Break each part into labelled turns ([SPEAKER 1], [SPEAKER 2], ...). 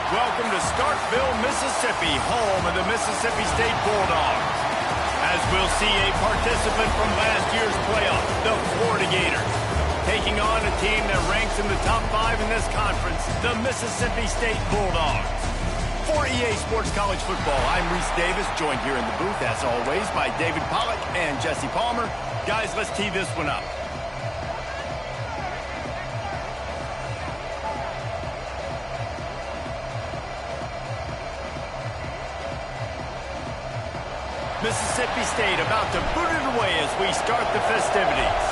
[SPEAKER 1] Welcome to Starkville, Mississippi, home of the Mississippi State Bulldogs. As we'll see a participant from last year's playoff, the Florida Gators, taking on a team that ranks in the top 5 in this conference, the Mississippi State Bulldogs. For EA Sports College Football, I'm Reese Davis, joined here in the booth, as always, by David Pollack and Jesse Palmer. Guys, let's tee this one up. Mississippi State about to boot it away as we start the festivities.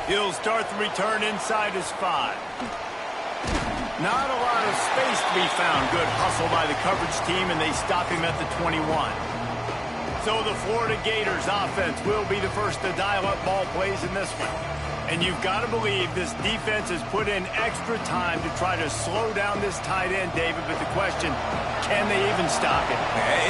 [SPEAKER 1] He'll start the return inside his 5. Not a lot of space to be found. Good hustle by the coverage team, and they stop him at the 21. So the Florida Gators offense will be the first to dial up ball plays in this one. And you've got to believe this defense has put in extra time to try to slow down this tight end, David. But the question, can they even stop it?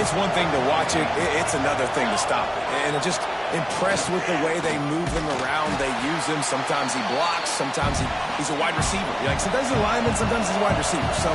[SPEAKER 2] It's one thing to watch it. It's another thing to stop it. And I'm just impressed with the way they move him around. They use him. Sometimes he blocks. Sometimes he's a wide receiver. Like, sometimes he's a lineman. Sometimes he's a wide receiver. So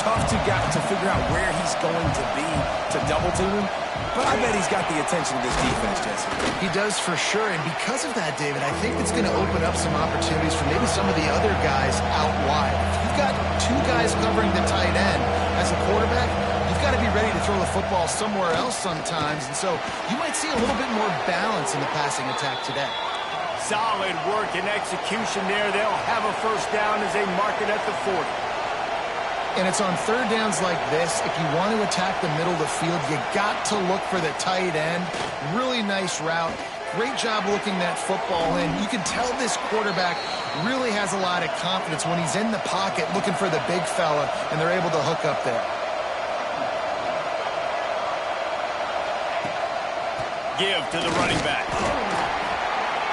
[SPEAKER 2] tough to figure out where he's going to be to double team him. But I bet he's got the attention of this defense, Jesse.
[SPEAKER 3] He does for sure, and because of that, David, I think it's going to open up some opportunities for maybe some of the other guys out wide. If you've got 2 guys covering the tight end as a quarterback, you've got to be ready to throw the football somewhere else sometimes, and so you might see a little bit more balance in the passing attack today.
[SPEAKER 1] Solid work and execution there. They'll have a first down as they mark it at the 40.
[SPEAKER 3] And it's on third downs like this, if you want to attack the middle of the field, you got to look for the tight end. Really nice route. Great job looking that football in. You can tell this quarterback really has a lot of confidence when he's in the pocket looking for the big fella, and they're able to hook up there.
[SPEAKER 1] Give to the running back.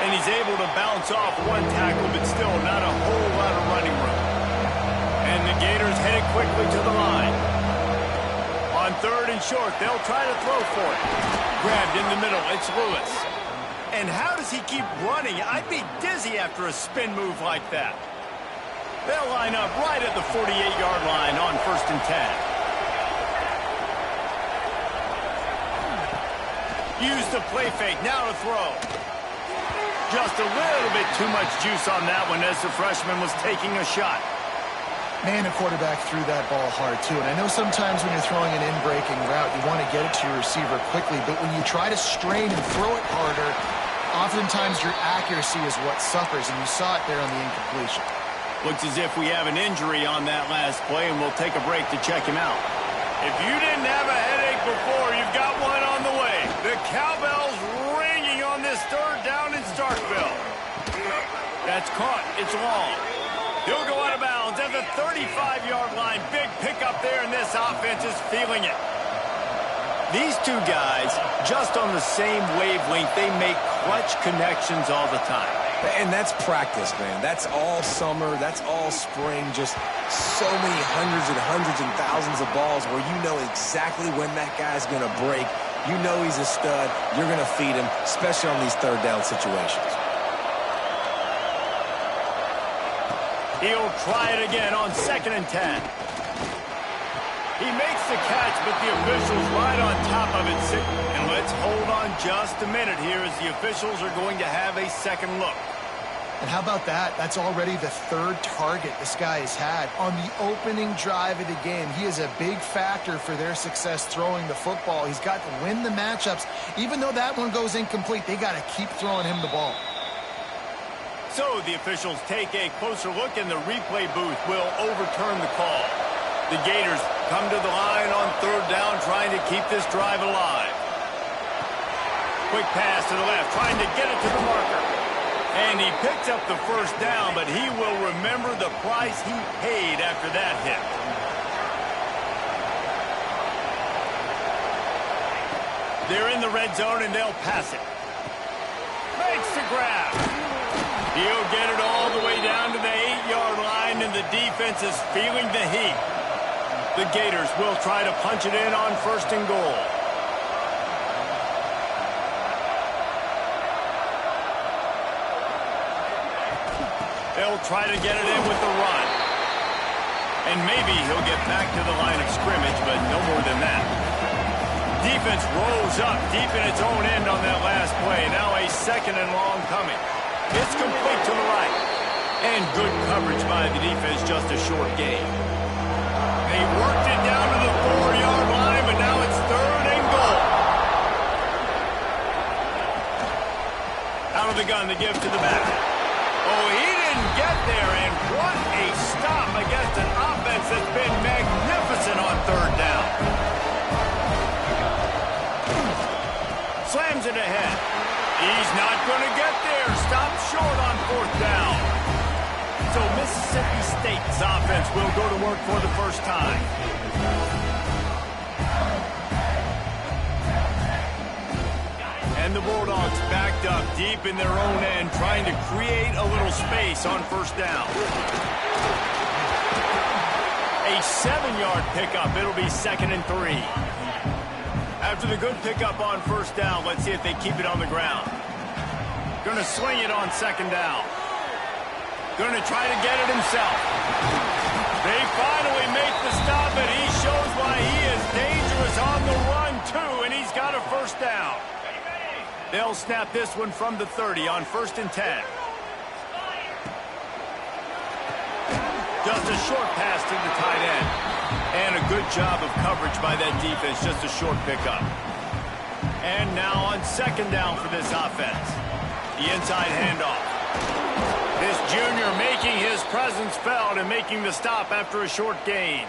[SPEAKER 1] And he's able to bounce off one tackle, but still not a whole lot of running room. And the Gators headed quickly to the line. On third and short, they'll try to throw for it. Grabbed in the middle, it's Lewis. And how does he keep running? I'd be dizzy after a spin move like that. They'll line up right at the 48-yard line on 1st and 10. Use the play fake, now to throw. Just a little bit too much juice on that one as the freshman was taking a shot.
[SPEAKER 3] Man, a quarterback threw that ball hard, too. And I know sometimes when you're throwing an in-breaking route, you want to get it to your receiver quickly. But when you try to strain and throw it harder, oftentimes your accuracy is what suffers. And you saw it there on the incompletion.
[SPEAKER 1] Looks as if we have an injury on that last play, and we'll take a break to check him out. If you didn't have a headache before, you've got one on the way. The cowbell's ringing on this third down in Starkville. That's caught. It's long. He'll go out of bounds at the 35-yard line. Big pickup there, and this offense is feeling it. These 2 guys, just on the same wavelength, they make clutch connections all the time.
[SPEAKER 2] And that's practice, man. That's all summer. That's all spring. Just so many hundreds and thousands of balls where you know exactly when that guy's going to break. You know he's a stud. You're going to feed him, especially on these third down situations.
[SPEAKER 1] He'll try it again on 2nd and 10. He makes the catch, but the official's right on top of it. And let's hold on just a minute here as the officials are going to have a second look.
[SPEAKER 3] And how about that? That's already the 3rd target this guy has had on the opening drive of the game. He is a big factor for their success throwing the football. He's got to win the matchups. Even though that one goes incomplete, they got to keep throwing him the ball.
[SPEAKER 1] So the officials take a closer look, and the replay booth will overturn the call. The Gators come to the line on third down, trying to keep this drive alive. Quick pass to the left, trying to get it to the marker. And he picks up the first down, but he will remember the price he paid after that hit. They're in the red zone, and they'll pass it. Makes the grab. He'll get it all the way down to the 8-yard line, and the defense is feeling the heat. The Gators will try to punch it in on 1st and goal. They'll try to get it in with the run. And maybe he'll get back to the line of scrimmage, but no more than that. Defense rose up deep in its own end on that last play. Now a 2nd and long coming. It's complete to the right. And good coverage by the defense, just a short gain. They worked it down to the 4-yard line, but now it's 3rd and goal. Out of the gun to give to the back. Oh, he didn't get there, and what a stop against an offense that's been magnificent on 3rd down. Slams it ahead. He's not going to get there. Stopped short on 4th down. So Mississippi State's offense will go to work for the first time. And the Bulldogs backed up deep in their own end, trying to create a little space on 1st down. A 7-yard pickup. It'll be 2nd and 3. After the good pickup on 1st down, let's see if they keep it on the ground. Going to swing it on 2nd down. Going to try to get it himself. They finally make the stop, and he shows why he is dangerous on the run, too, and he's got a 1st down. They'll snap this one from the 30 on 1st and 10. Just a short pass to the tight end. And a good job of coverage by that defense, just a short pickup. And now on 2nd down for this offense. The inside handoff. This junior making his presence felt and making the stop after a short gain.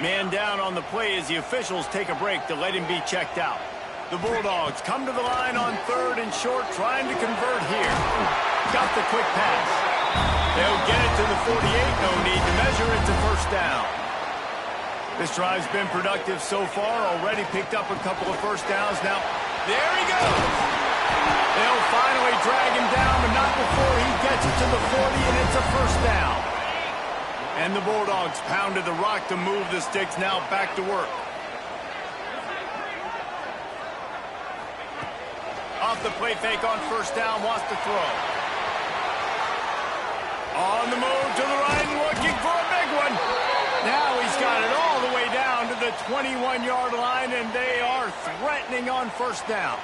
[SPEAKER 1] Man down on the play as the officials take a break to let him be checked out. The Bulldogs come to the line on 3rd and short, trying to convert here. Got the quick pass. They'll get it to the 48. No need to measure it to 1st down. This drive's been productive so far. Already picked up a couple of 1st downs. Now, there he goes. They'll finally drag him down, but not before he gets it to the 40, and it's a 1st down. And the Bulldogs pounded the rock to move the sticks. Now back to work. Off the play fake on 1st down, wants to throw. On the move to the right and looking for a big one. Now he's got it all the way down to the 21-yard line, and they are threatening on 1st down.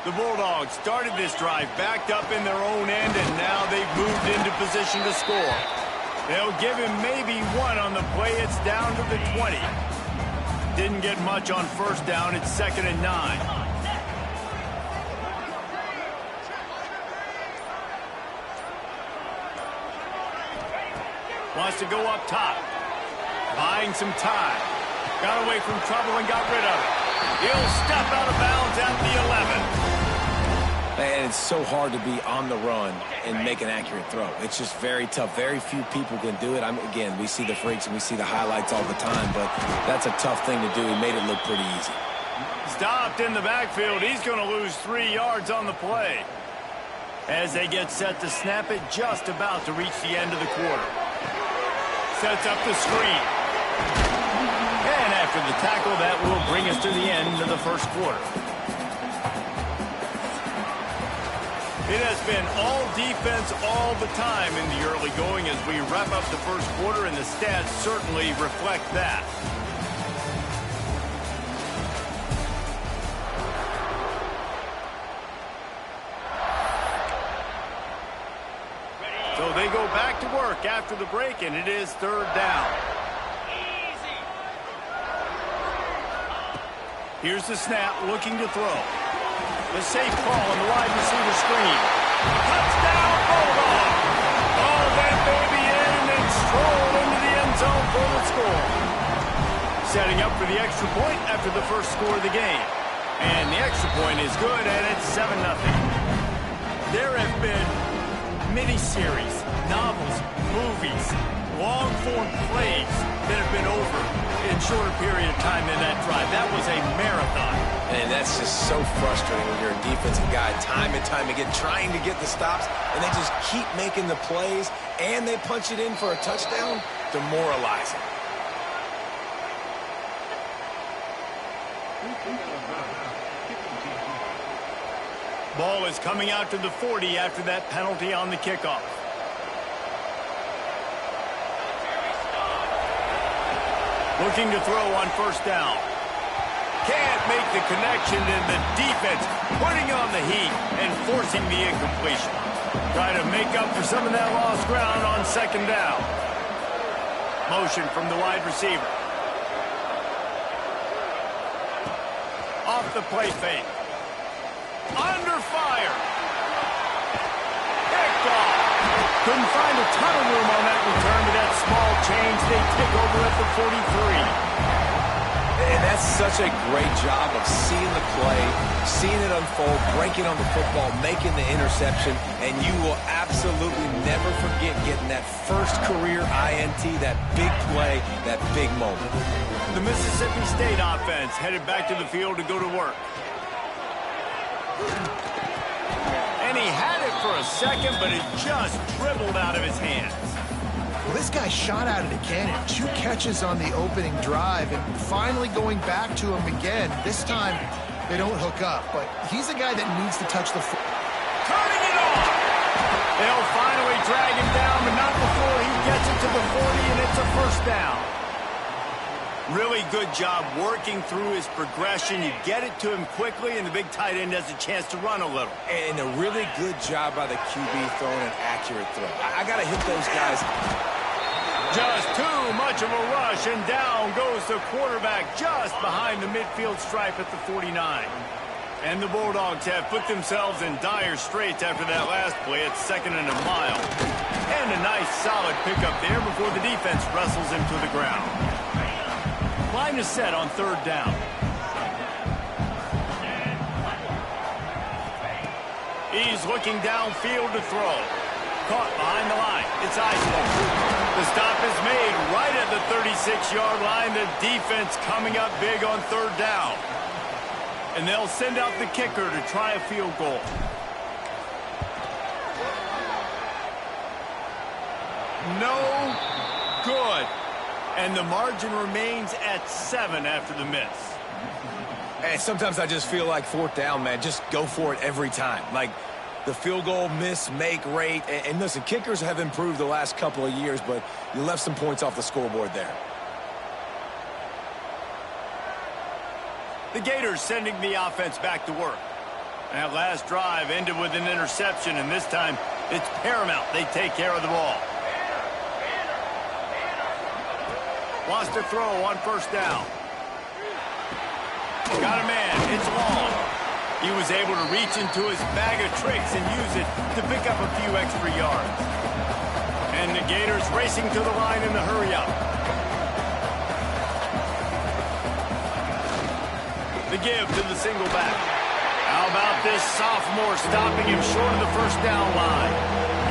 [SPEAKER 1] The Bulldogs started this drive backed up in their own end, and now they've moved into position to score. They'll give him maybe one on the play. It's down to the 20. Didn't get much on 1st down. It's 2nd and 9. Wants to go up top. Buying some time. Got away from trouble and got rid of it. He'll step out of bounds at the 11.
[SPEAKER 2] And it's so hard to be on the run and make an accurate throw. It's just very tough. Very few people can do it. Again, we see the freaks and we see the highlights all the time, but that's a tough thing to do. He made it look pretty easy.
[SPEAKER 1] Stopped in the backfield. He's going to lose 3 yards on the play. As they get set to snap it, just about to reach the end of the quarter. Sets up the screen. And after the tackle, that will bring us to the end of the 1st quarter. It has been all defense all the time in the early going as we wrap up the 1st quarter, and the stats certainly reflect that. So they go back to work after the break, and it is 3rd down. Here's the snap, looking to throw. The safe call on the wide receiver screen. Touchdown, Bulldog! All that baby in and stroll into the end zone for the score. Setting up for the extra point after the 1st score of the game. And the extra point is good, and it's 7-0. There have been miniseries, novels, movies, long-form plays that have been over in shorter period of time than that drive. That was a marathon.
[SPEAKER 2] And that's just so frustrating when you're a defensive guy time and time again trying to get the stops, and they just keep making the plays, and they punch it in for a touchdown. Demoralizing.
[SPEAKER 1] Ball is coming out to the 40 after that penalty on the kickoff. Looking to throw on first down. Can't make the connection, and the defense putting on the heat and forcing the incompletion. Try to make up for some of that lost ground on second down. Motion from the wide receiver. Off the play fake. Under fire. Picked off. Couldn't find a ton of room on that return to that small change. They take over at the 43.
[SPEAKER 2] And that's such a great job of seeing the play, seeing it unfold, breaking on the football, making the interception, and you will absolutely never forget getting that first career INT, that big play, that big moment.
[SPEAKER 1] The Mississippi State offense headed back to the field to go to work. And he had it for a second, but it just dribbled out of his hands.
[SPEAKER 3] Well, this guy shot out of the cannon. 2 catches on the opening drive, and finally going back to him again. This time, they don't hook up, but he's a guy that needs to touch the foot.
[SPEAKER 1] Turning it off! They'll finally drag him down, but not before he gets it to the 40, and it's a first down. Really good job working through his progression. You get it to him quickly, and the big tight end has a chance to run a little.
[SPEAKER 2] And a really good job by the QB throwing an accurate throw. I got to hit those guys.
[SPEAKER 1] Just too much of a rush, and down goes the quarterback just behind the midfield stripe at the 49. And the Bulldogs have put themselves in dire straits after that last play at 2nd and a mile. And a nice solid pickup there before the defense wrestles him to the ground. Line is set on 3rd down. He's looking downfield to throw. Caught behind the line. It's isolated. The stop is made right at the 36-yard line. The defense coming up big on 3rd down. And they'll send out the kicker to try a field goal. No good. And the margin remains at 7 after the miss.
[SPEAKER 2] Hey, sometimes I just feel like 4th down, man. Just go for it every time. Like the field goal miss-make rate. And listen, kickers have improved the last couple of years, but you left some points off the scoreboard there.
[SPEAKER 1] The Gators sending the offense back to work. That last drive ended with an interception, and this time it's paramount they take care of the ball. Wants to throw on first down. Got a man. It's long. He was able to reach into his bag of tricks and use it to pick up a few extra yards. And the Gators racing to the line in the hurry-up. The give to the single back. How about this sophomore stopping him short of the first down line?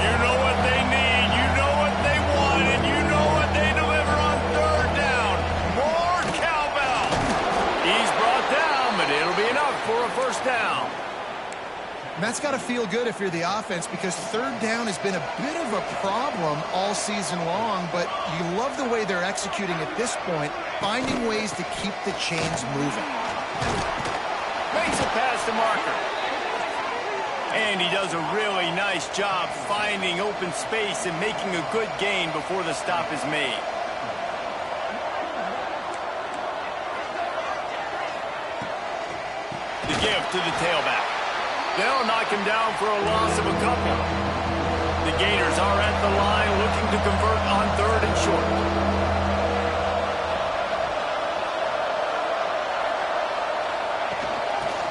[SPEAKER 1] You know what they need, you know what they want, and you know what they deliver on 3rd down. More cowbell. He's brought down, but it'll be enough for a first down.
[SPEAKER 3] And that's got to feel good if you're the offense, because 3rd down has been a bit of a problem all season long, but you love the way they're executing at this point, finding ways to keep the chains moving.
[SPEAKER 1] Makes a pass to Marker. And he does a really nice job finding open space and making a good gain before the stop is made. The give to the tailback. They'll knock him down for a loss of a couple. The Gators are at the line looking to convert on 3rd and short.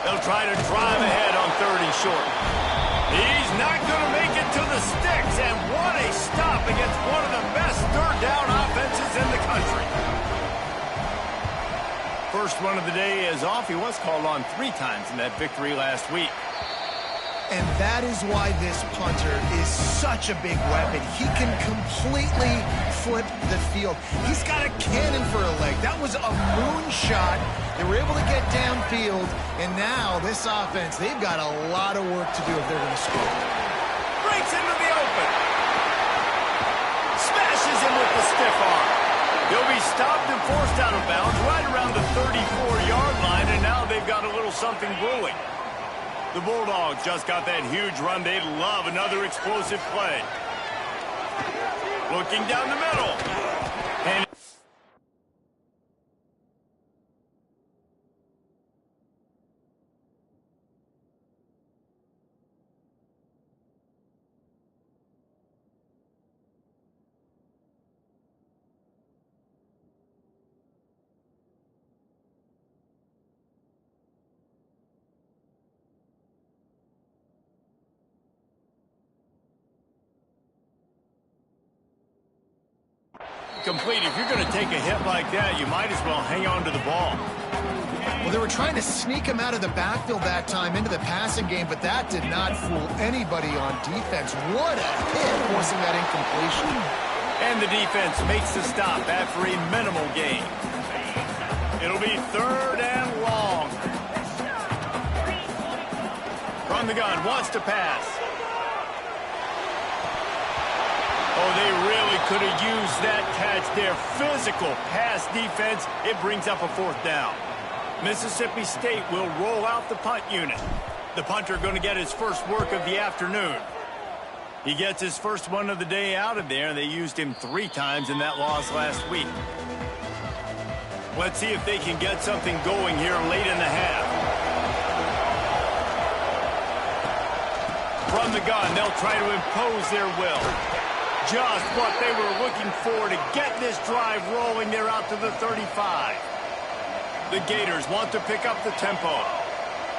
[SPEAKER 1] They'll try to drive ahead on 3rd and short. He's not going to make it to the sticks, and what a stop against one of the best 3rd down offenses in the country. First run of the day is off. He was called on 3 times in that victory last week.
[SPEAKER 3] And that is why this punter is such a big weapon. He can completely flip the field. He's got a cannon for a leg. That was a moonshot. They were able to get downfield, and now this offense, they've got a lot of work to do if they're going to score.
[SPEAKER 1] Breaks into the open. Smashes him with the stiff arm. He'll be stopped and forced out of bounds right around the 34-yard line, and now they've got a little something brewing. The Bulldogs just got that huge run. They'd love another explosive play. Looking down the middle. And incomplete. If you're going to take a hit like that, you might as well hang on to the ball.
[SPEAKER 3] Well, they were trying to sneak him out of the backfield that time into the passing game, but that did not fool anybody on defense. What a hit, forcing that incompletion.
[SPEAKER 1] And the defense makes the stop after a minimal gain. It'll be 3rd and long. From the gun, wants to pass. Oh, they really could have used that catch there. Physical pass defense. It brings up a 4th down. Mississippi State will roll out the punt unit. The punter going to get his first work of the afternoon. He gets his first one of the day out of there. They used him 3 times in that loss last week. Let's see if they can get something going here late in the half. From the gun, they'll try to impose their will. Just what they were looking for to get this drive rolling. They're out to the 35. The Gators want to pick up the tempo.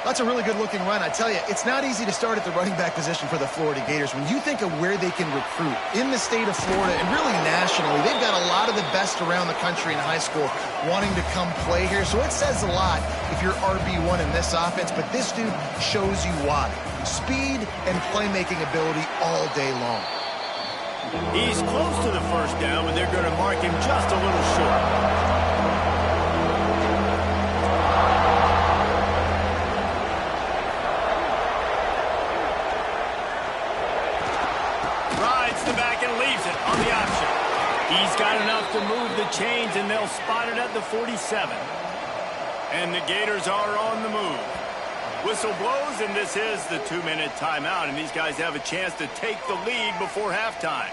[SPEAKER 3] That's a really good-looking run. I tell you, it's not easy to start at the running back position for the Florida Gators. When you think of where they can recruit in the state of Florida and really nationally, they've got a lot of the best around the country in high school wanting to come play here. So it says a lot if you're RB1 in this offense, but this dude shows you why. Speed and playmaking ability all day long.
[SPEAKER 1] He's close to the first down, but they're going to mark him just a little short. On the option. He's got enough to move the chains, and they'll spot it at the 47. And the Gators are on the move. Whistle blows, and this is the 2-minute timeout, and these guys have a chance to take the lead before halftime.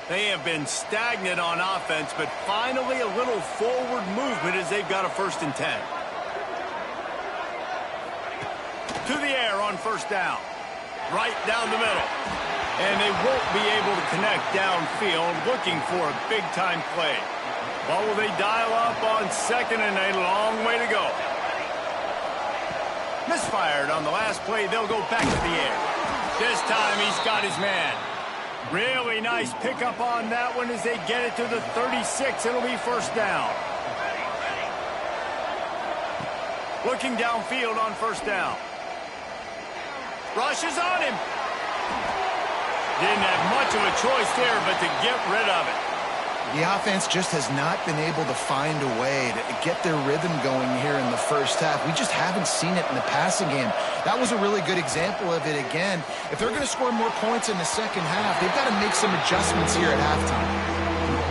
[SPEAKER 1] They have been stagnant on offense, but finally a little forward movement as they've got a 1st and 10. To the air on 1st down. Right down the middle. And they won't be able to connect downfield, looking for a big-time play. What will they dial up on 2nd and a long way to go? Misfired on the last play. They'll go back to the air. This time he's got his man. Really nice pickup on that one as they get it to the 36. It'll be 1st down. Looking downfield on 1st down. Rushes on him. Didn't have much of a choice there, but to get rid of it.
[SPEAKER 3] The offense just has not been able to find a way to get their rhythm going here in the first half. We just haven't seen it in the passing game. That was a really good example of it again. If they're going to score more points in the second half, they've got to make some adjustments here at halftime.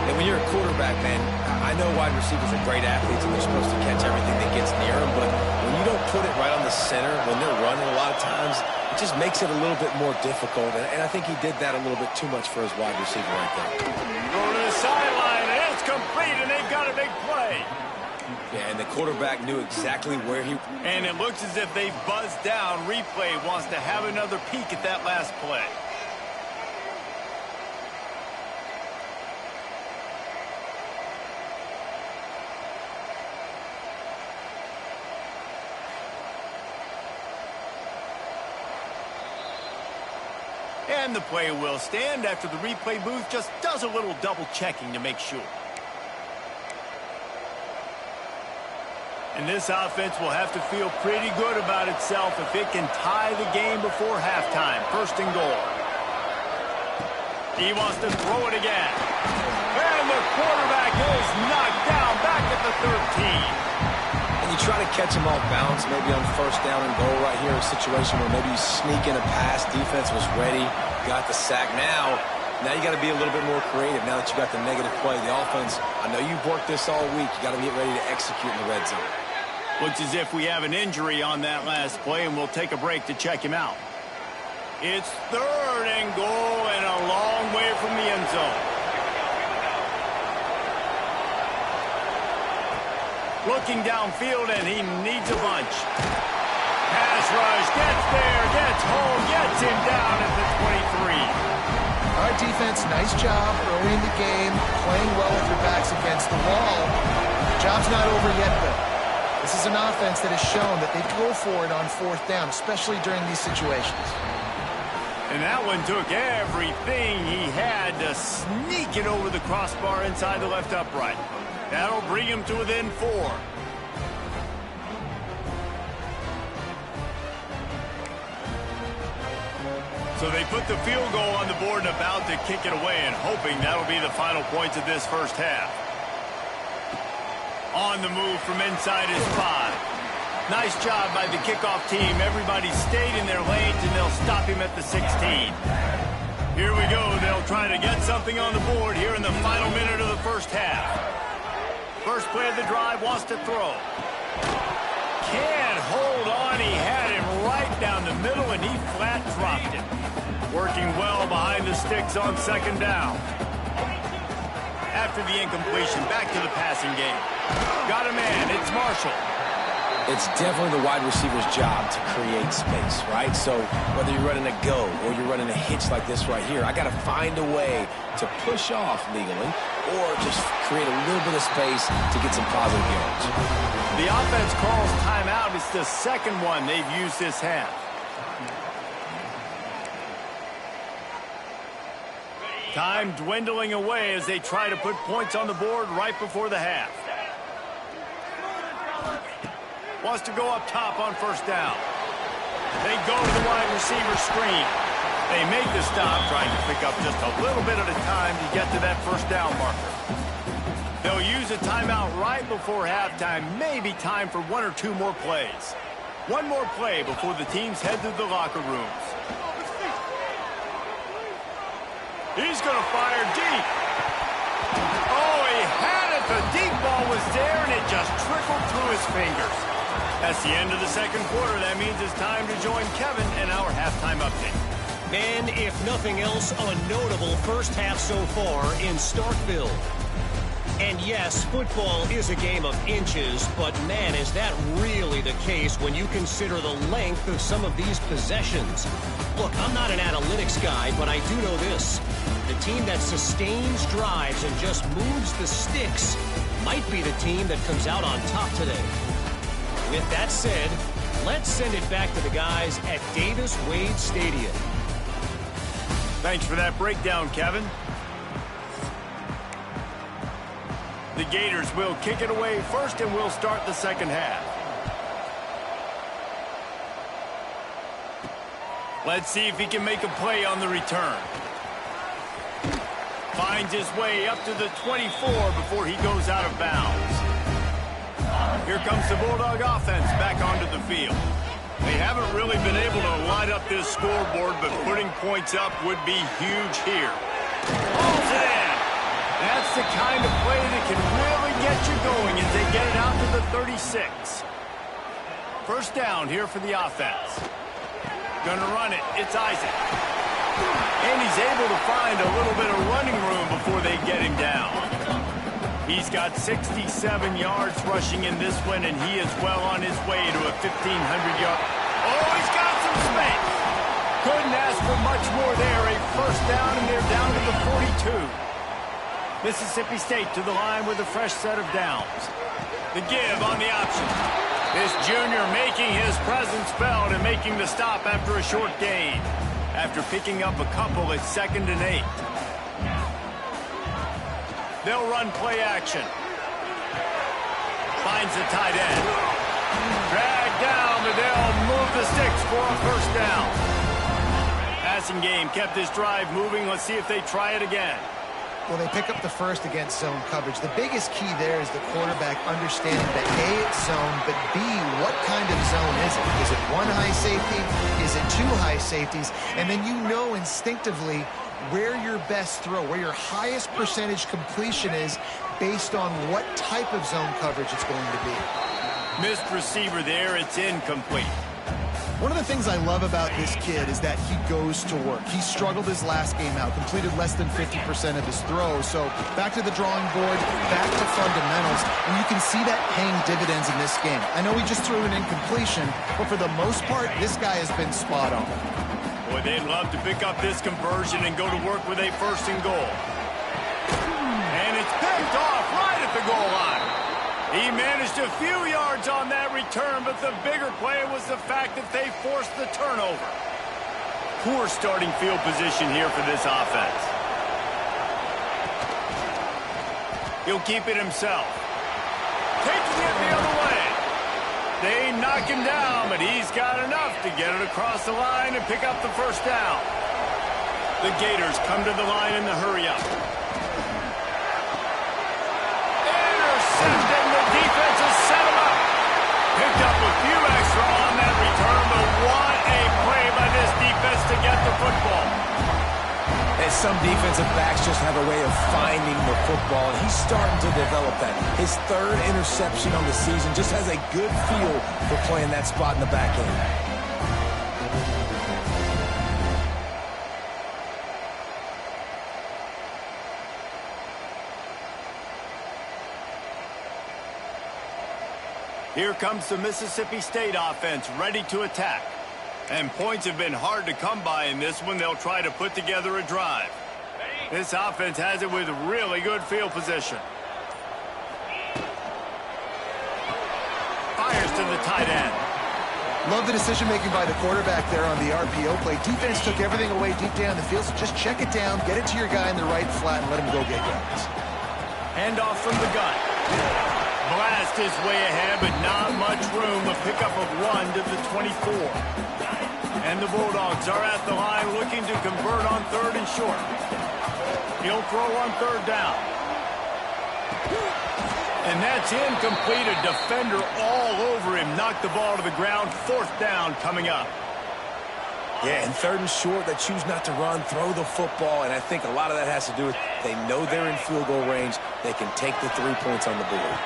[SPEAKER 2] And when you're a quarterback, man, I know wide receivers are great athletes and they're supposed to catch everything that gets near them, but when you don't put it right on the center, when they're running a lot of times, it just makes it a little bit more difficult. And I think he did that a little bit too much for his wide receiver right there.
[SPEAKER 1] Go to the sideline, and it's complete, and they've got a big play.
[SPEAKER 2] Yeah, and the quarterback knew exactly where he...
[SPEAKER 1] And it looks as if they've buzzed down. Replay wants to have another peek at that last play. And the play will stand after the replay booth just does a little double checking to make sure. And this offense will have to feel pretty good about itself if it can tie the game before halftime. 1st and goal. He wants to throw it again. And the quarterback is knocked down back at the 13.
[SPEAKER 2] And you try to catch him off balance, maybe on 1st down and goal right here, a situation where maybe you sneak in a pass, defense was ready, got the sack. Now you got to be a little bit more creative now that you got the negative play. The offense, I know you've worked this all week. You got to get ready to execute in the red zone.
[SPEAKER 1] Looks as if we have an injury on that last play, and we'll take a break to check him out. It's 3rd and goal and a long way from the end zone. Looking downfield, and he needs a bunch. Pass rush, gets there, gets home, gets him down at the 23.
[SPEAKER 3] All right, defense, nice job early in the game, playing well with your backs against the wall. The job's not over yet, though. This This is an offense that has shown that they go for it on fourth down, especially during these situations.
[SPEAKER 1] And that one took everything he had to sneak it over the crossbar inside the left upright. That'll bring him to within 4. So they put the field goal on the board and about to kick it away, and hoping that'll be the final points of this first half. On the move from inside his 5. Nice job by the kickoff team. Everybody stayed in their lanes, and they'll stop him at the 16. Here we go. They'll try to get something on the board here in the final minute of the first half. First play of the drive, wants to throw. Can't hold on. He had him right down the middle, and he flat dropped it. Working well behind the sticks on second down. After the incompletion, back to the passing game. Got a man. It's Marshall.
[SPEAKER 2] It's definitely the wide receiver's job to create space, right? So whether you're running a go or you're running a hitch like this right here, I got to find a way to push off legally or just create a little bit of space to get some positive yards.
[SPEAKER 1] The offense calls timeout. It's the second one they've used this half. Time dwindling away as they try to put points on the board right before the half. Wants to go up top on first down. They go to the wide receiver screen. They make the stop, trying to pick up just a little bit at a time to get to that first down marker. They'll use a timeout right before halftime, maybe time for 1 or 2 more plays. One more play before the teams head to the locker rooms. He's going to fire deep. Oh, he had it. The deep ball was there, and it just trickled through his fingers. That's the end of the second quarter. That means it's time to join Kevin in our halftime update.
[SPEAKER 4] And if nothing else, a notable first half so far in Starkville. And yes, football is a game of inches, but man, is that really the case when you consider the length of some of these possessions. Look, I'm not an analytics guy, but I do know this. The team that sustains drives and just moves the sticks might be the team that comes out on top today. With that said, let's send it back to the guys at Davis-Wade Stadium.
[SPEAKER 1] Thanks for that breakdown, Kevin. The Gators will kick it away first, and we'll start the second half. Let's see if he can make a play on the return. Finds his way up to the 24 before he goes out of bounds. Here comes the Bulldog offense back onto the field. They haven't really been able to light up this scoreboard, but putting points up would be huge here. Pulls it in. That's the kind of play that can really get you going as they get it out to the 36. First down here for the offense. Gonna run it. It's Isaac. And he's able to find a little bit of running room before they get him down. He's got 67 yards rushing in this one, and he is well on his way to a 1,500-yard. Oh, he's got some space. Couldn't ask for much more there. A first down, and they're down to the 42. Mississippi State to the line with a fresh set of downs. The give on the option. This junior making his presence felt and making the stop after a short gain. After picking up a couple at 2nd and 8. They'll run play action. Finds the tight end. Dragged down, but they'll move the sticks for a first down. Passing game kept this drive moving. Let's see if they try it again.
[SPEAKER 3] Well, they pick up the first against zone coverage. The biggest key there is the quarterback understanding that A, it's zone, but B, what kind of zone is it? Is it one high safety? Is it two high safeties? And then you know instinctively where your best throw, where your highest percentage completion is based on what type of zone coverage it's going to be.
[SPEAKER 1] Missed receiver there. It's incomplete.
[SPEAKER 3] One of the things I love about this kid is that he goes to work. He struggled his last game out, completed less than 50% of his throws. So back to the drawing board, back to fundamentals, and you can see that paying dividends in this game. I know he just threw an incompletion, but for the most part, this guy has been spot on.
[SPEAKER 1] Boy, they'd love to pick up this conversion and go to work with a first and goal. And it's picked off right at the goal line. He managed Just a few yards on that return, but the bigger play was the fact that they forced the turnover. Poor starting field position here for this offense. He'll keep it himself. Taking it the other way. They knock him down, but he's got enough to get it across the line and pick up the first down. The Gators come to the line in the hurry-up. Intercepted, the defense has set him up. Picked up a few extra on that return, but what a play by this defense to get the football.
[SPEAKER 2] And some defensive backs just have a way of finding the football, and he's starting to develop that. His third interception on the season just has a good feel for playing that spot in the back end.
[SPEAKER 1] Here comes the Mississippi State offense ready to attack. And points have been hard to come by in this one. They'll try to put together a drive. This offense has it with really good field position. Fires to the tight end.
[SPEAKER 3] Love the decision-making by the quarterback there on the RPO play. Defense took everything away deep down the field, so just check it down, get it to your guy in the right flat, and let him go get yards.
[SPEAKER 1] Handoff from the gun. Blast his way ahead, but not much room. A pickup of 1 to the 24. And the Bulldogs are at the line looking to convert on 3rd and short. He'll throw on 3rd down. And that's incomplete. A defender all over him. Knocked the ball to the ground. 4th down coming up.
[SPEAKER 2] Yeah, and 3rd and short, they choose not to run, throw the football, and I think a lot of that has to do with they know they're in field goal range. They can take the 3 points on the board.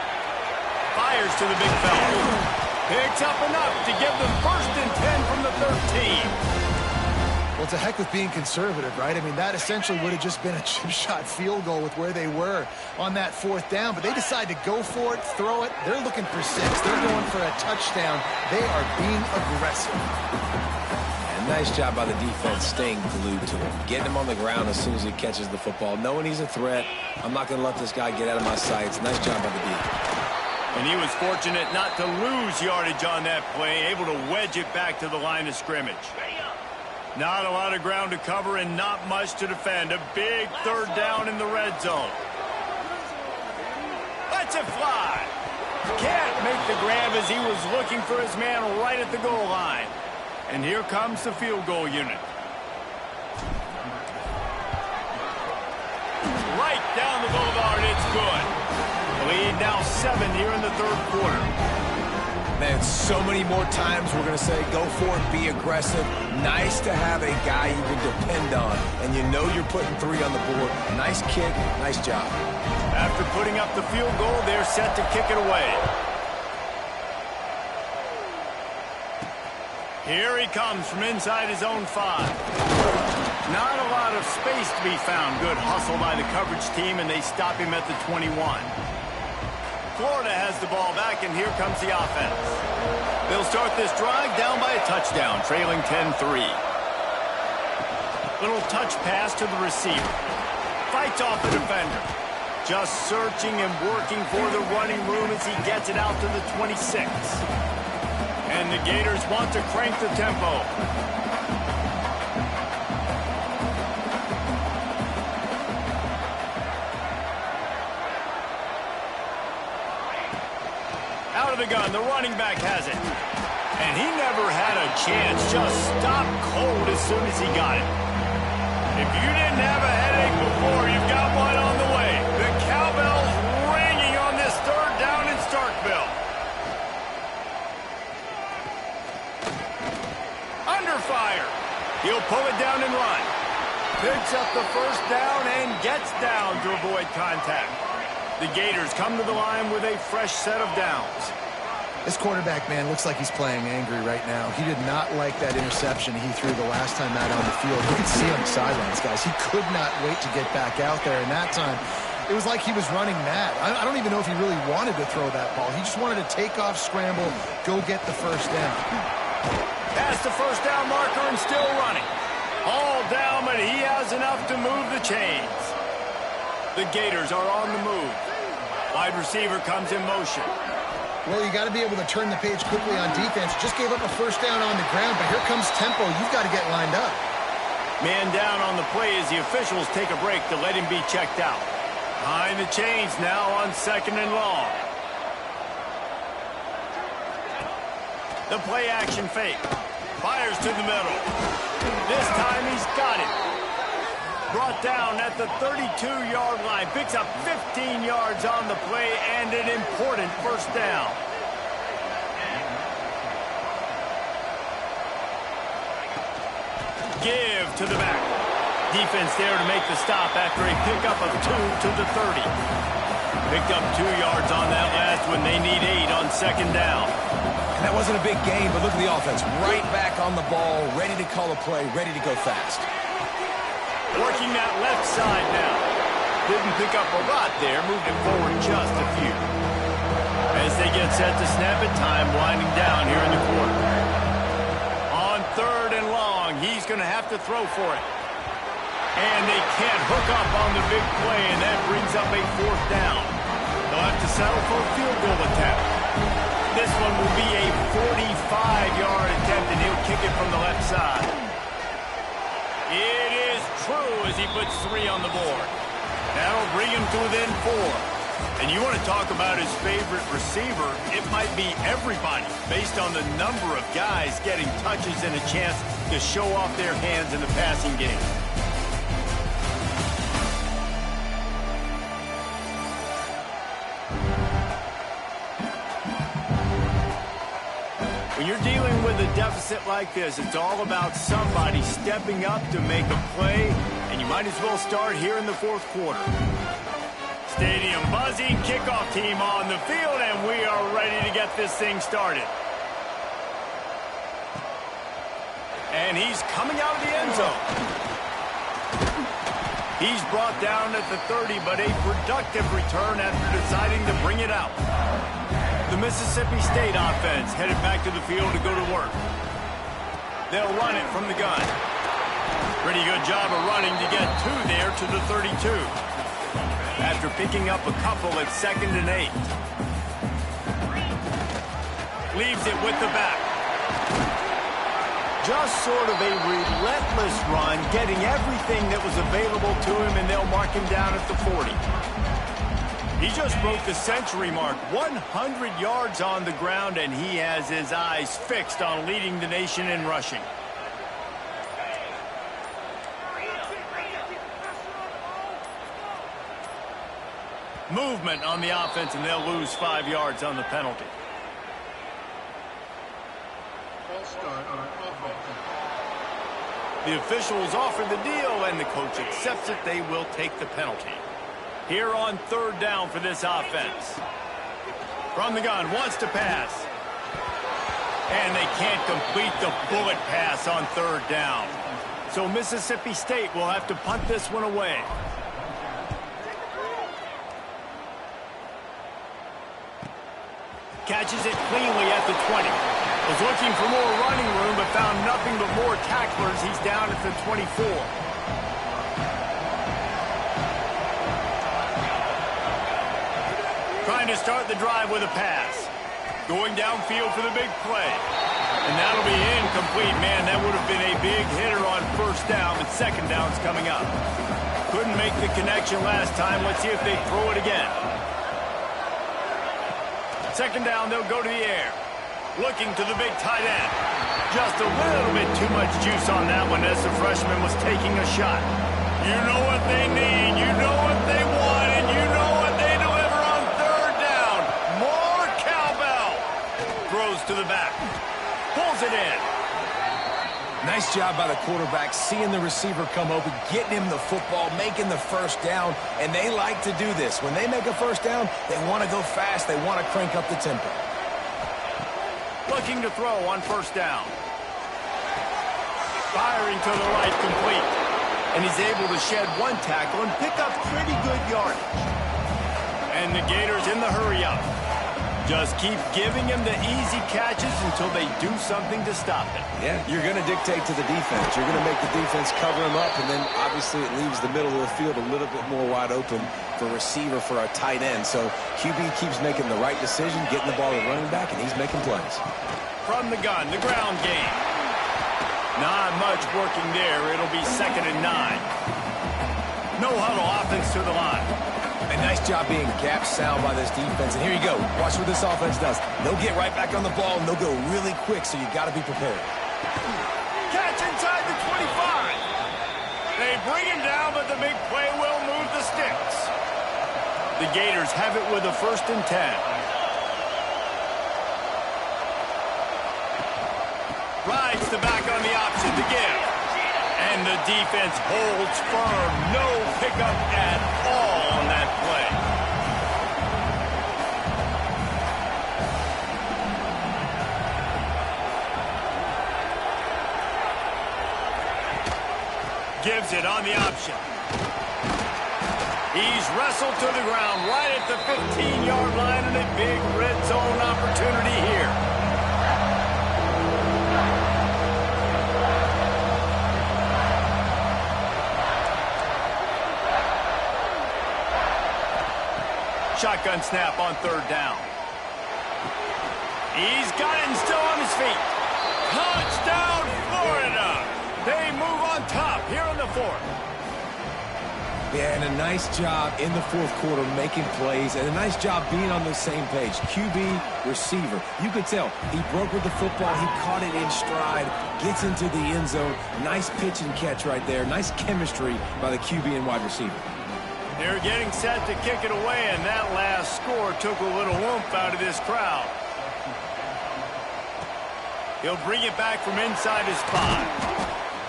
[SPEAKER 1] Fires to the big fella. Picks up enough to give them 1st and 10 from the 13.
[SPEAKER 3] Well, it's a heck with being conservative, right? I mean, that essentially would have just been a chip shot field goal with where they were on that 4th down, but they decide to go for it, throw it. They're looking for 6. They're going for a touchdown. They are being aggressive.
[SPEAKER 2] And nice job by the defense staying glued to him, getting him on the ground as soon as he catches the football, knowing he's a threat. I'm not going to let this guy get out of my sights. Nice job by the defense.
[SPEAKER 1] And he was fortunate not to lose yardage on that play, able to wedge it back to the line of scrimmage. Not a lot of ground to cover and not much to defend. A big 3rd down in the red zone. Lets it fly. Can't make the grab as he was looking for his man right at the goal line. And here comes the field goal unit. Right down the boulevard, it's good. Lead now 7 here in the 3rd quarter.
[SPEAKER 2] Man, so many more times we're going to say, go for it, be aggressive. Nice to have a guy you can depend on, and you know you're putting 3 on the board. Nice kick, nice job.
[SPEAKER 1] After putting up the field goal, they're set to kick it away. Here he comes from inside his own 5. Not a lot of space to be found. Good hustle by the coverage team, and they stop him at the 21. Florida has the ball back, and here comes the offense. They'll start this drive down by a touchdown, trailing 10-3. Little touch pass to the receiver. Fights off the defender. Just searching and working for the running room as he gets it out to the 26. And the Gators want to crank the tempo. Out of the gun, the running back has it. And he never had a chance, just stopped cold as soon as he got it. If you didn't have a headache before, you've got one on the way. The cowbell's ringing on this 3rd down in Starkville. Under fire. He'll pull it down and run. Picks up the 1st down and gets down to avoid contact. The Gators come to the line with a fresh set of downs.
[SPEAKER 3] This quarterback, man, looks like he's playing angry right now. He did not like that interception he threw the last time out on the field. You can see on the sidelines, guys. He could not wait to get back out there. And that time, it was like he was running mad. I don't even know if he really wanted to throw that ball. He just wanted to take off, scramble, go get the 1st down.
[SPEAKER 1] Past the 1st down marker and still running. All down, but he has enough to move the chains. The Gators are on the move. Wide receiver comes in motion.
[SPEAKER 3] Well, you got to be able to turn the page quickly on defense. Just gave up a first down on the ground, but here comes tempo. You've got to get lined up.
[SPEAKER 1] Man down on the play as the officials take a break to let him be checked out. Behind the chains now on 2nd and long. The play action fake. Fires to the middle. This time he's got it. Brought down at the 32-yard line. Picks up 15 yards on the play and an important first down. Give to the back. Defense there to make the stop after a pickup of 2 to the 30. Picked up 2 yards on that last one. They need 8 on 2nd down.
[SPEAKER 2] And that wasn't a big gain, but look at the offense. Right back on the ball, ready to call a play, ready to go fast.
[SPEAKER 1] Working that left side now. Didn't pick up a lot there, moved it forward just a few. As they get set to snap it, time winding down here in the quarter. On 3rd and long, he's going to have to throw for it. And they can't hook up on the big play, and that brings up a 4th down. They'll have to settle for a field goal attempt. This one will be a 45-yard attempt, and he'll kick it from the left side. It is true as he puts 3 on the board. That'll bring him to within 4. And you want to talk about his favorite receiver, it might be everybody based on the number of guys getting touches and a chance to show off their hands in the passing game. When you're dealing with a deficit like this, it's all about somebody stepping up to make a play, and you might as well start here in the 4th quarter. Stadium buzzing, kickoff team on the field, and we are ready to get this thing started. And he's coming out of the end zone. He's brought down at the 30, but a productive return after deciding to bring it out. The Mississippi State offense headed back to the field to go to work. They'll run it from the gun. Pretty good job of running to get 2 there to the 32. After picking up a couple at 2nd and 8. Leaves it with the back. Just sort of a relentless run, getting everything that was available to him, and they'll mark him down at the 40. He just broke the century mark, 100 yards on the ground, and he has his eyes fixed on leading the nation in rushing. Movement on the offense, and they'll lose 5 yards on the penalty. The officials offer the deal, and the coach accepts it. They will take the penalty. Here on 3rd down for this offense. From the gun, wants to pass. And they can't complete the bullet pass on 3rd down. So Mississippi State will have to punt this one away. Catches it cleanly at the 20. Was looking for more running room, but found nothing but more tacklers. He's down at the 24. Trying to start the drive with a pass. Going downfield for the big play. And that'll be incomplete. Man, that would have been a big hitter on 1st down, but 2nd down's coming up. Couldn't make the connection last time. Let's see if they throw it again. 2nd down, they'll go to the air. Looking to the big tight end. Just a little bit too much juice on that one as the freshman was taking a shot. You know what they need, you know what they want, and you know what they deliver on 3rd down. More cowbell. Throws to the back. Pulls it in.
[SPEAKER 2] Nice job by the quarterback, seeing the receiver come open, getting him the football, making the 1st down, and they like to do this. When they make a 1st down, they want to go fast, they want to crank up the tempo.
[SPEAKER 1] Looking to throw on 1st down. Firing to the right, complete. And he's able to shed 1 tackle and pick up pretty good yardage. And the Gators in the hurry up. Just keep giving them the easy catches until they do something to stop it.
[SPEAKER 2] Yeah, you're going to dictate to the defense. You're going to make the defense cover him up, and then obviously it leaves the middle of the field a little bit more wide open for receiver for a tight end. So QB keeps making the right decision, getting the ball to running back, and he's making plays.
[SPEAKER 1] From the gun, the ground game. Not much working there. It'll be 2nd and 9. No huddle offense to the line.
[SPEAKER 2] A nice job being gap sound by this defense. And here you go. Watch what this offense does. They'll get right back on the ball, and they'll go really quick, so you got to be prepared.
[SPEAKER 1] Catch inside the 25. They bring him down, but the big play will move the sticks. The Gators have it with a 1st and 10. Rides the back on the option to give. And the defense holds firm. No pickup at all on that play. Gives it on the option. He's wrestled to the ground right at the 15-yard line, and a big red zone opportunity here. Shotgun snap on 3rd down. He's got it and still on his feet. Touchdown, Florida! They move on top here in the 4th.
[SPEAKER 2] Yeah, and a nice job in the 4th quarter making plays, and a nice job being on the same page. QB, receiver. You could tell he broke with the football. He caught it in stride, gets into the end zone. Nice pitch and catch right there. Nice chemistry by the QB and wide receiver.
[SPEAKER 1] They're getting set to kick it away, and that last score took a little oomph out of this crowd. He'll bring it back from inside his 5.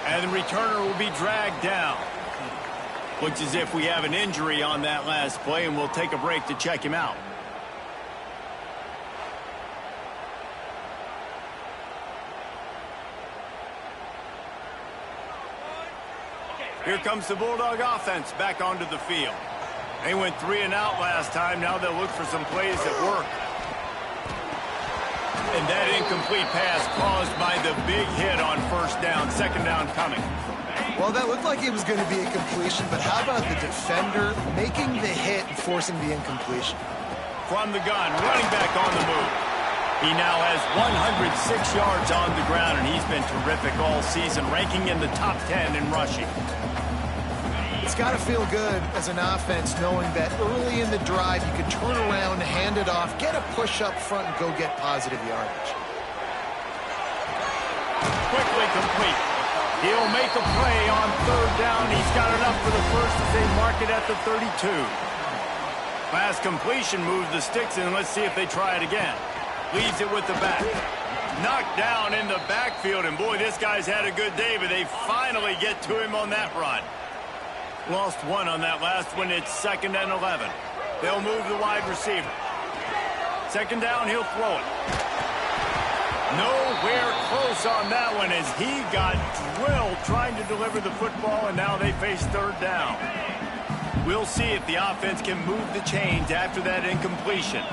[SPEAKER 1] And the returner will be dragged down. Looks as if we have an injury on that last play, and we'll take a break to check him out. Here comes the Bulldog offense back onto the field. They went 3 and out last time. Now they'll look for some plays that work. And that incomplete pass caused by the big hit on 1st down. 2nd down coming.
[SPEAKER 3] Well, that looked like it was going to be a completion, but how about the defender making the hit and forcing the incompletion?
[SPEAKER 1] From the gun, running back on the move. He now has 106 yards on the ground, and he's been terrific all season, ranking in the top 10 in rushing.
[SPEAKER 3] It's got to feel good as an offense knowing that early in the drive you can turn around, hand it off, get a push up front, and go get positive yardage.
[SPEAKER 1] Quickly complete. He'll make a play on 3rd down. He's got enough for the 1st as they mark it at the 32. Pass completion moves the sticks, and let's see if they try it again. Leaves it with the back. Knocked down in the backfield, and boy, this guy's had a good day, but they finally get to him on that run. Lost 1 on that last one. It's 2nd and 11. They'll move the wide receiver. 2nd down, he'll throw it. Nowhere close on that one as he got drilled trying to deliver the football, and now they face 3rd down. We'll see if the offense can move the chains after that incompletion.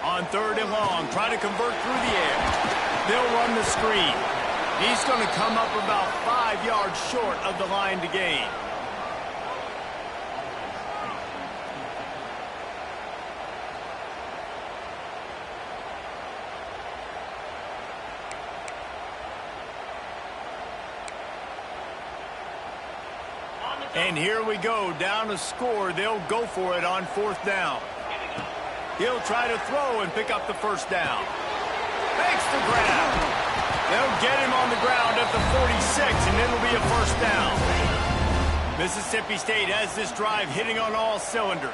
[SPEAKER 1] On 3rd and long, try to convert through the air. They'll run the screen. He's going to come up about 5 yards short of the line to gain. And here we go, down a score. They'll go for it on 4th down. He'll try to throw and pick up the 1st down. Makes the grab. They'll get him on the ground at the 46, and it'll be a 1st down. Mississippi State has this drive hitting on all cylinders.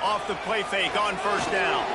[SPEAKER 1] Off the play fake on 1st down.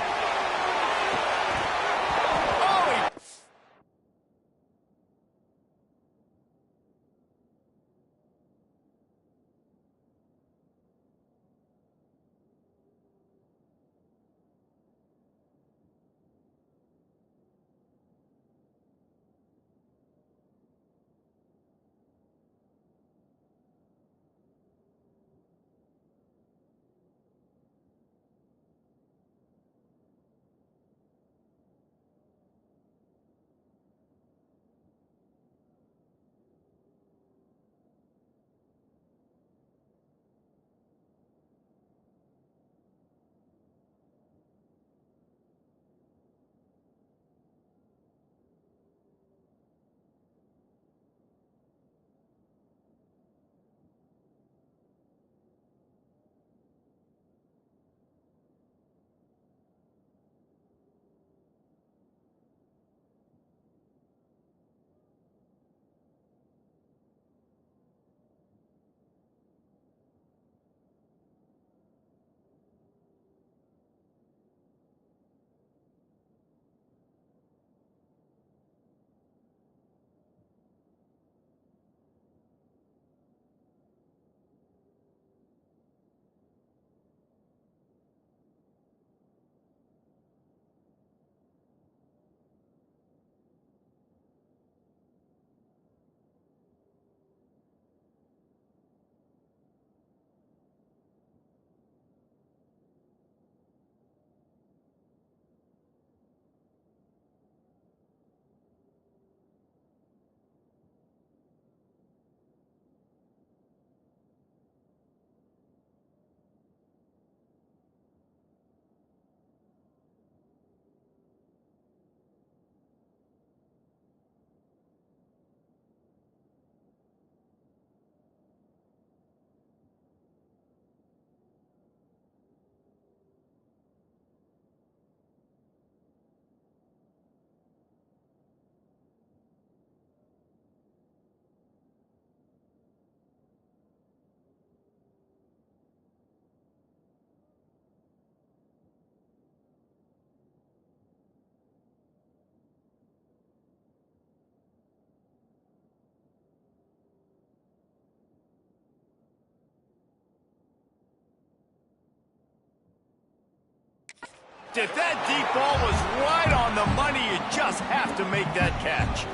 [SPEAKER 1] If that deep ball was right on the money, you just have to make that catch.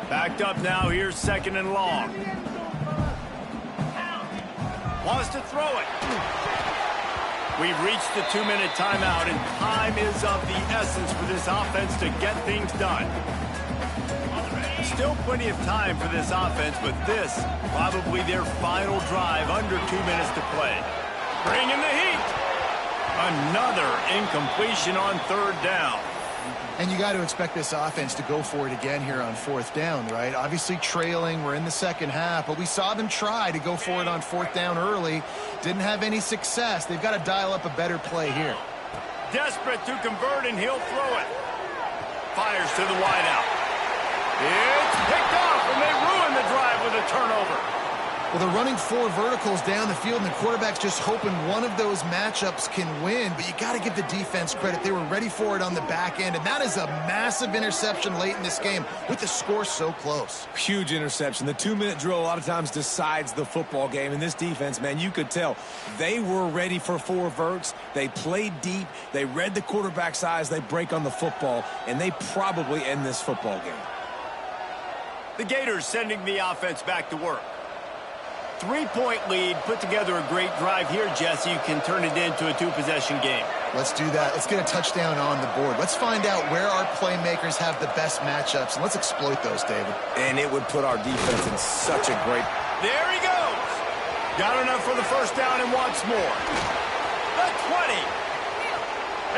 [SPEAKER 1] Backed up now, here's 2nd and long. Wants to throw it. We've reached the 2-minute timeout, and time is of the essence for this offense to get things done. Still plenty of time for this offense, but this probably their final drive under 2 minutes to play. Bring in the heat. Another incompletion on 3rd down.
[SPEAKER 3] And you got to expect this offense to go for it again here on 4th down, right? Obviously trailing, we're in the 2nd half, but we saw them try to go for it on 4th down early. Didn't have any success. They've got to dial up a better play here.
[SPEAKER 1] Desperate to convert, and he'll throw it. Fires to the wideout. It's picked off, and they ruin the drive with a turnover.
[SPEAKER 3] Well, they're running 4 verticals down the field, and the quarterback's just hoping one of those matchups can win. But you got to give the defense credit. They were ready for it on the back end, and that is a massive interception late in this game with the score so close.
[SPEAKER 2] Huge interception. The 2-minute drill a lot of times decides the football game. And this defense, man, you could tell they were ready for 4 verts. They played deep. They read the quarterback's eyes. They break on the football, and they probably end this football game.
[SPEAKER 1] The Gators sending the offense back to work. 3-point lead, put together a great drive here, Jesse. You can turn it into a 2-possession game.
[SPEAKER 3] Let's do that. Let's get a touchdown on the board. Let's find out where our playmakers have the best matchups, and let's exploit those, David.
[SPEAKER 2] And it would put our defense in such a great...
[SPEAKER 1] There he goes. Got enough for the 1st down and wants more. The 20.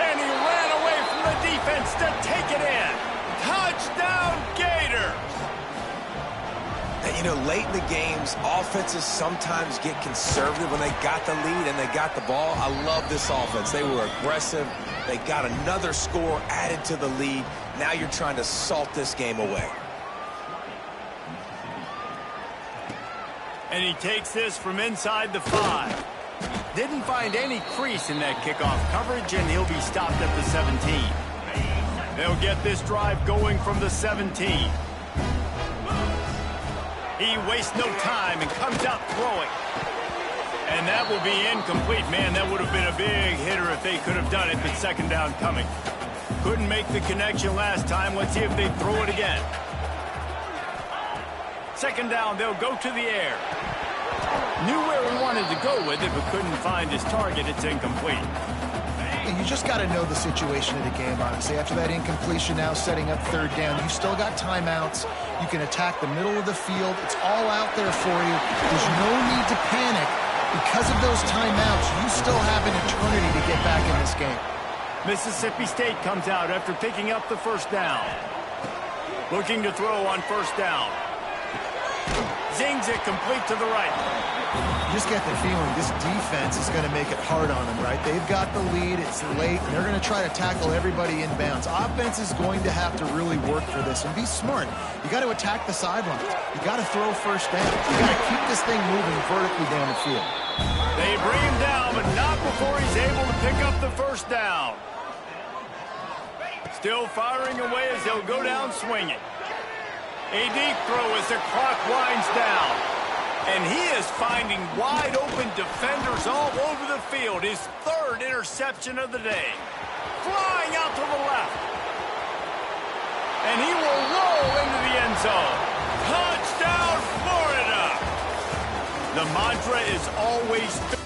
[SPEAKER 1] And he ran away from the defense to take it in. Touchdown, Gators.
[SPEAKER 2] And, you know, late in the games, offenses sometimes get conservative when they got the lead and they got the ball. I love this offense. They were aggressive. They got another score added to the lead. Now you're trying to salt this game away.
[SPEAKER 1] And he takes this from inside the 5. Didn't find any crease in that kickoff coverage, and he'll be stopped at the 17. They'll get this drive going from the 17. He wastes no time and comes out throwing. And that will be incomplete. Man, that would have been a big hitter if they could have done it, but 2nd down coming. Couldn't make the connection last time. Let's see if they throw it again. 2nd down, they'll go to the air. Knew where he wanted to go with it, but couldn't find his target. It's incomplete.
[SPEAKER 3] You just got to know the situation of the game, honestly. After that incompletion, now setting up 3rd down, you still got timeouts. You can attack the middle of the field. It's all out there for you. There's no need to panic. Because of those timeouts, you still have an eternity to get back in this game.
[SPEAKER 1] Mississippi State comes out after picking up the 1st down. Looking to throw on 1st down. Zings it complete to the right.
[SPEAKER 3] You just get the feeling this defense is going to make it hard on them, right? They've got the lead. It's late, and they're going to try to tackle everybody inbounds. Offense is going to have to really work for this and be smart. You got to attack the sidelines. You got to throw 1st down. You got to keep this thing moving vertically down the field.
[SPEAKER 1] They bring him down, but not before he's able to pick up the 1st down. Still firing away as they'll go down swinging. A deep throw as the clock winds down. And he is finding wide-open defenders all over the field. His 3rd interception of the day. Flying out to the left. And he will roll into the end zone. Touchdown, Florida! The mantra is always...